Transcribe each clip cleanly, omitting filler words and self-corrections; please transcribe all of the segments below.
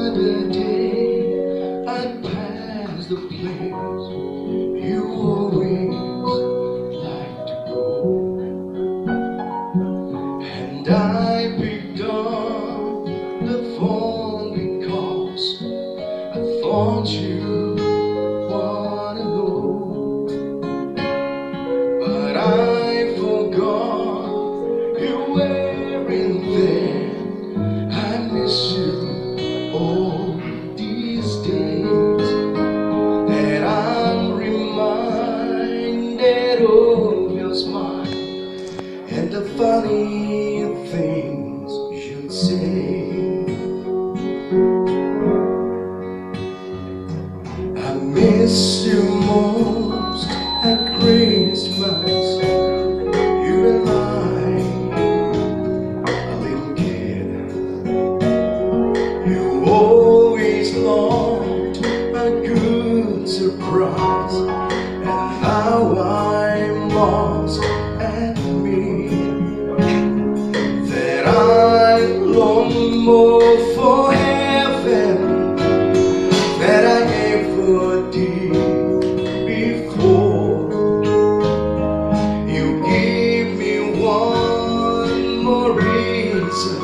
other day I passed the place you always like to go, and I picked up the phone because I thought you wanna go, but I forgot you weren't there. I miss you all these days that I'm reminded of your smile and the funny things you'd say. I miss you most at Christmas. You and I, a little kid. You always loved a good surprise, and now I must admit that I long more for heaven than I ever did before. You give me one more reason,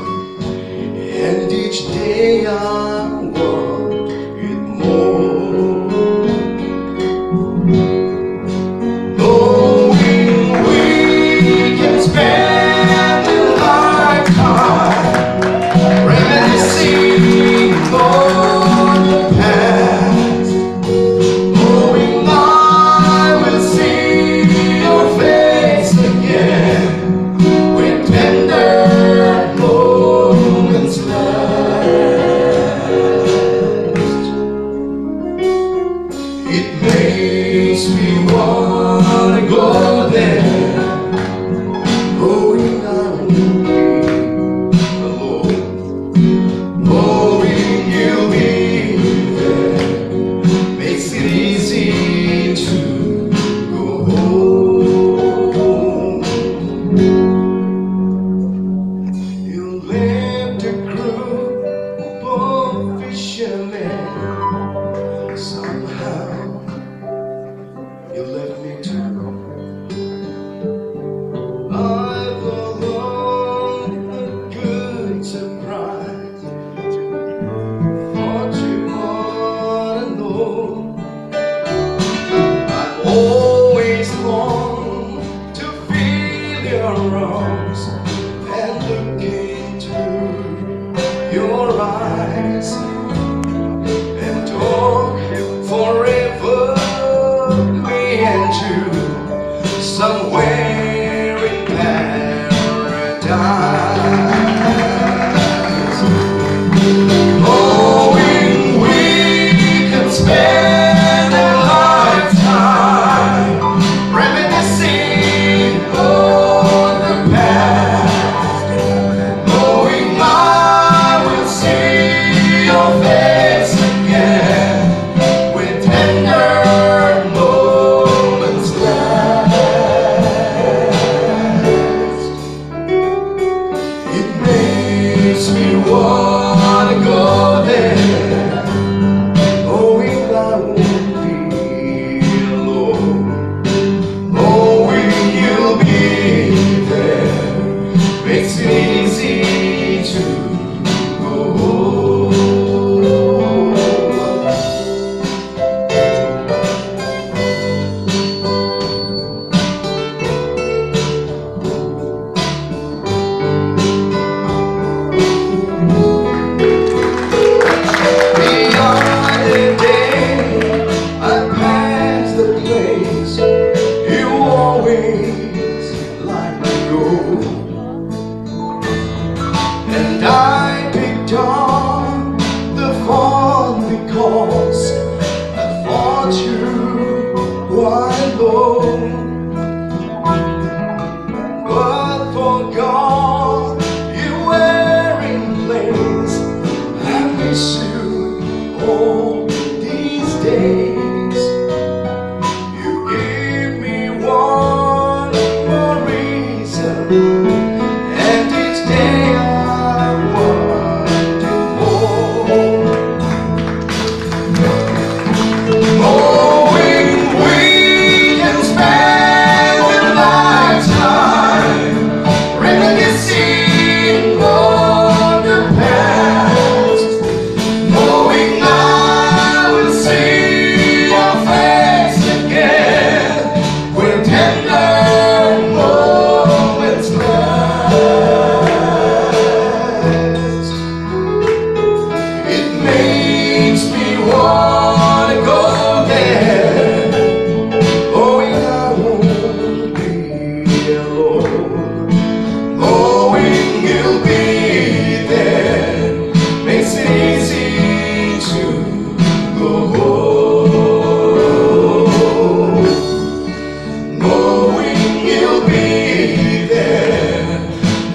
and each day I want it more. Knowing we can spend a lifetime reminiscing on the past, knowing I will see your face again when tender moments last.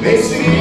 They sing